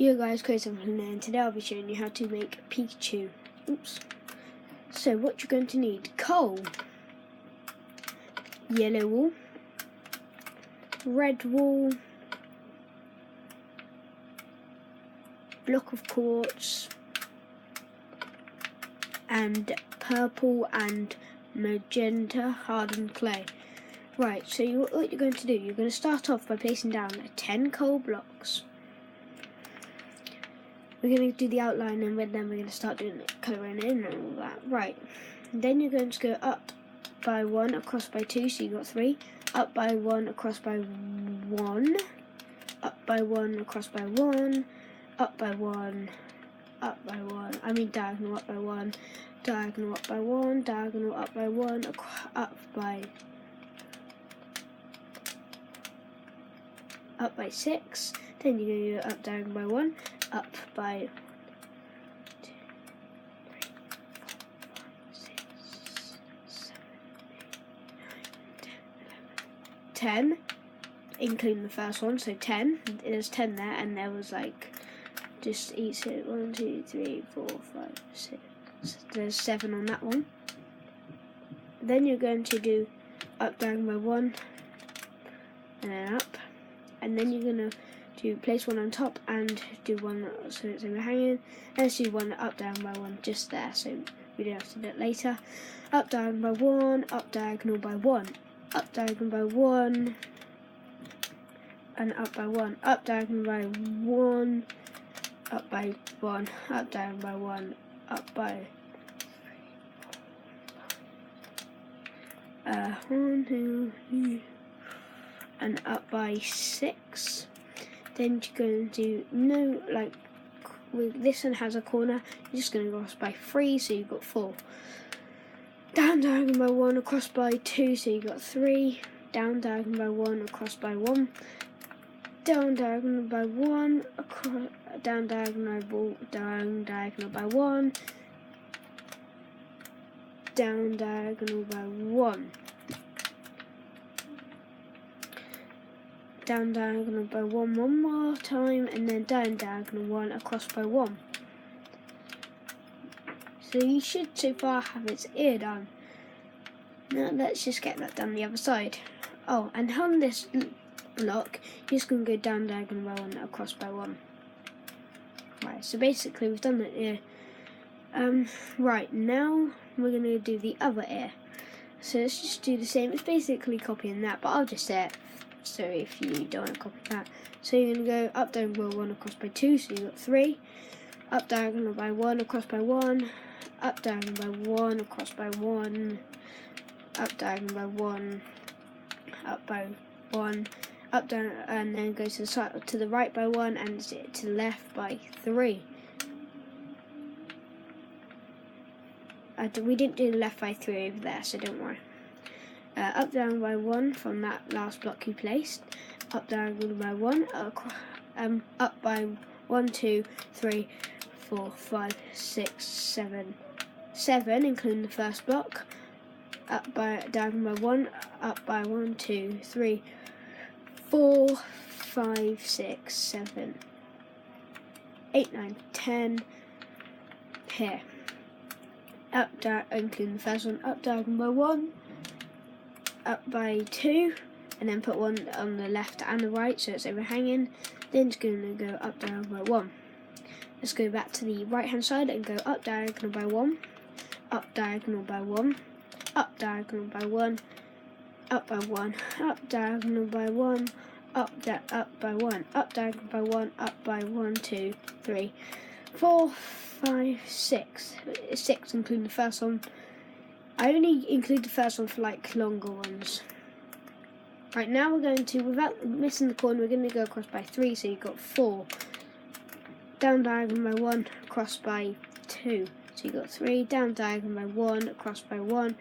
Yo guys, Chris and today I'll be showing you how to make Pikachu. Oops. So what you're going to need: coal, yellow wool, red wool, block of quartz, and purple and magenta hardened clay. Right, so what you're going to do, you're going to start off by placing down 10 coal blocks. We're going to do the outline and then we're going to start doing it, colouring in and all that. Right, and then you're going to go up by 1, across by 2, so you got 3. Up by 1, across by 1. Up by 1, across by 1. Up by 1. Up by 1. I mean diagonal up by 1. Diagonal up by 1. Diagonal up by 1. Up by 6. Then you're going to go up diagonal by 1. Up by 10, including the first one, so 10. There's 10 there, and there was like just each 1, 2, 3, 4, 5, 6. There's 7 on that one. Then you're going to do up diagonal by 1, and then up, and then you're going to place one on top and do one so it's overhanging, and let's do one up down by 1 just there so we don't have to do it later. Up diagonal by 1, up diagonal by 1, up diagonal by 1, and up by 1, up diagonal by 1, up by 1, up diagonal by 1, up by 1, 2, 3, and up by 6. Then you're going to do this one has a corner, you're just going to go across by 3, so you've got 4. Down diagonal by 1, across by 2, so you've got 3. Down diagonal by 1, across by 1. Down diagonal by 1, across, down diagonal by 1. Down diagonal by 1. Down diagonal by 1 more time, and then down diagonal 1, across by 1. So you should so far have its ear done. Now let's just get that done the other side. Oh, and on this block, you're just going to go down diagonal by 1, across by 1. Right, so basically we've done that ear. Right, now we're going to do the other ear. So let's just do the same. It's basically copying that, but I'll just say it. So if you don't want to copy that, so you're going to go up diagonal by 1, across by 2, so you've got 3. Up diagonal by 1, across by 1. Up diagonal by 1, across by 1. Up diagonal by 1. Up by 1. Up down, and then go to the side, to the right by 1, and to the left by 3. We didn't do the left by 3 over there, so don't worry. Up down by 1 from that last block you placed. Up diagonal by 1. Up by 1, 2, 3, 4, 5, 6, 7, 7, including the first block. Up by diagonal by 1. Up by 1, 2, 3, 4, 5, 6, 7, 8, 9, 10. Here. Up down, including the first one. Up diagonal by 1. Up by 2, and then put one on the left and the right so it's overhanging. Then it's going to go up diagonal by 1. Let's go back to the right hand side and go up diagonal by 1, up diagonal by 1, up diagonal by 1, up by 1, up diagonal by 1, up by 1, up diagonal by 1, up by 1, 2, 3, 4, 5, 6. 6 including the first one. I only include the first one for like longer ones. Right, now we're going to, without missing the corner, we're going to go across by 3, so you've got 4. Down diagonal by 1, across by 2, so you've got 3. Down diagonal by 1, across by 1.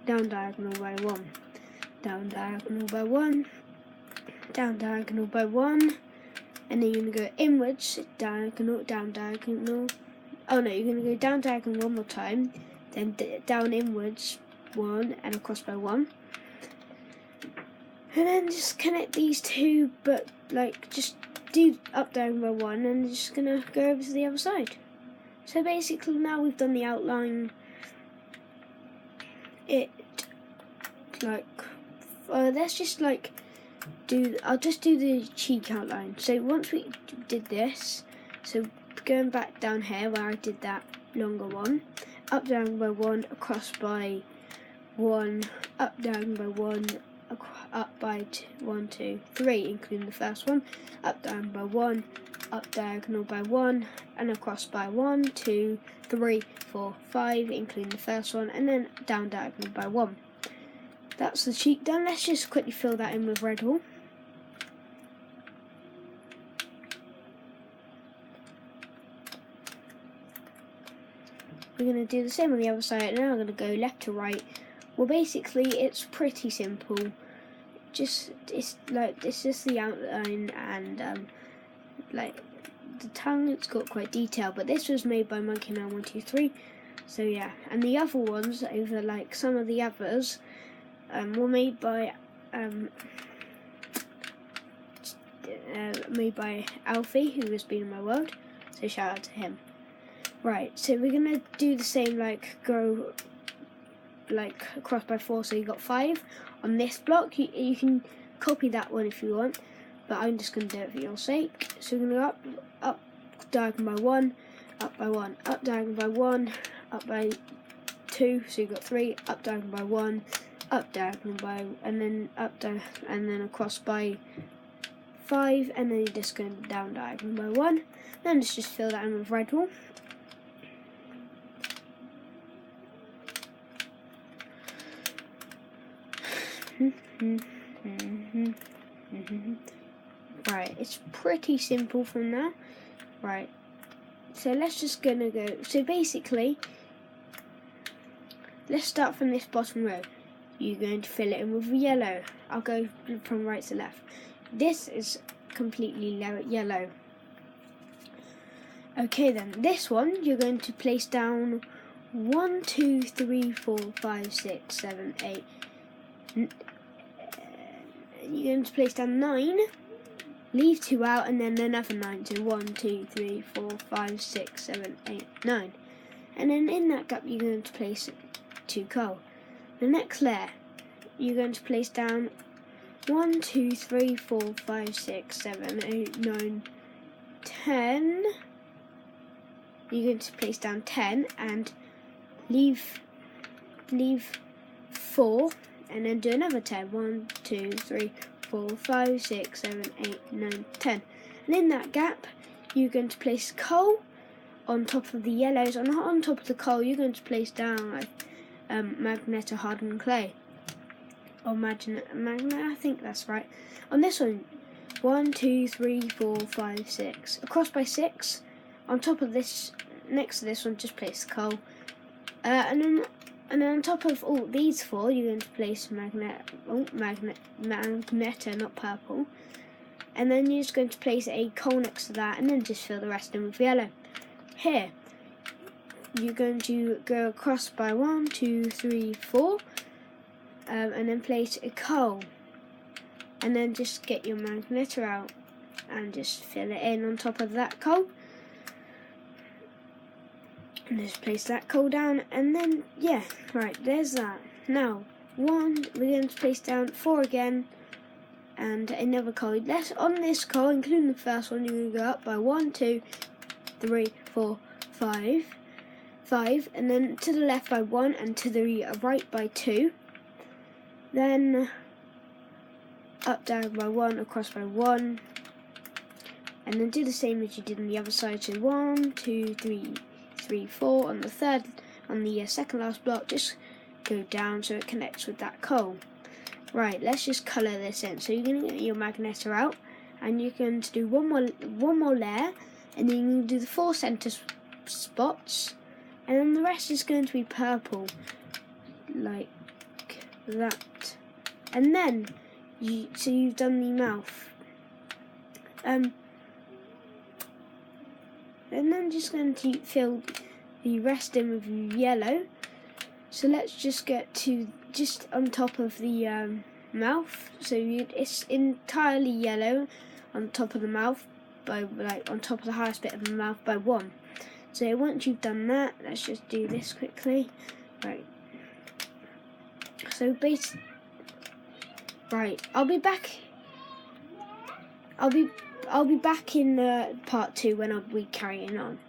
Down diagonal by 1. Down diagonal by 1. Down diagonal by 1. And then you're going to go inwards, diagonal, down diagonal. Oh no, you're going to go down diagonal one more time. Then down inwards 1 and across by 1, and then just connect these two, but like just do up down by 1 and just gonna go over to the other side. So basically now we've done the outline. Let's just I'll just do the cheek outline. So once we did this, so going back down here where I did that longer one, up down by 1, across by 1, up down by 1, up by 1, 2, 3, including the first one, up down by 1, up diagonal by 1, and across by 1, 2, 3, 4, 5, including the first one, and then down diagonal by 1. That's the cheek done. Let's just quickly fill that in with red wool. We're going to do the same on the other side, and now we're going to go left to right. Well, basically, it's pretty simple. It's just the outline, and the tongue. It's got quite detail, but this was made by Monkey Man 123. So yeah, and the other ones over some of the others were made by Alfie, who has been in my world. So shout out to him. Right, so we're gonna do the same, go across by 4, so you got 5 on this block. You can copy that one if you want, but I'm just gonna do it for your sake. So we're gonna go up diagonal by 1, up by 1, up diagonal by 1, up by 2, so you got 3, up diagonal by 1, up diagonal by, and then up down, and then across by 5, and then you're just going down diagonal by 1. Then let's just fill that in with red wool. Right, it's pretty simple from there. Right, so let's just go. So basically, let's start from this bottom row. You're going to fill it in with yellow. I'll go from right to left. This is completely yellow. Okay, then this one you're going to place down 1, 2, 3, 4, 5, 6, 7, 8. You're going to place down 9, leave 2 out, and then another 9. So 1, 2, 3, 4, 5, 6, 7, 8, 9. And then in that gap you're going to place 2 coal. The next layer you're going to place down 1, 2, 3, 4, 5, 6, 7, 8, 9, 10. You're going to place down 10 and leave 4. And then do another 10. 1, 2, 3, 4, 5, 6, 7, 8, 9, 10. And in that gap, you're going to place coal on top of the yellows. And on top of the coal, you're going to place down magneto hardened clay. Or magnet, I think that's right. On this one, 1, 2, 3, 4, 5, 6. Across by 6. On top of this, next to this one, just place coal. And then on top of all these 4, you're going to place magneto, not purple. And then you're just going to place a coal next to that, and then just fill the rest in with yellow. Here, you're going to go across by 1, 2, 3, 4, and then place a coal. And then just get your magneto out and just fill it in on top of that coal. And just place that coal down, and then yeah, right, there's that. Now, 1, we're going to place down 4 again, and another coal. On this coal, including the first one, you're going to go up by 1, 2, 3, 4, 5, and then to the left by 1, and to the right by 2. Then up down by 1, across by 1, and then do the same as you did on the other side. So 1, 2, 3, 4 on the second last block. Just go down so it connects with that coal. Right, let's just colour this in. So you're going to get your magneto out, and you're going to do one more layer, and then you're going to do the 4 centre spots, and then the rest is going to be purple, like that. And then you've done the mouth. And then just going to fill the rest in with yellow. So let's just get to just on top of the mouth. So it's entirely yellow on top of the mouth. by like on top of the highest bit of my mouth by 1. So once you've done that, let's just do this quickly. Right. So right, I'll be back in part 2 when I'll be carrying on.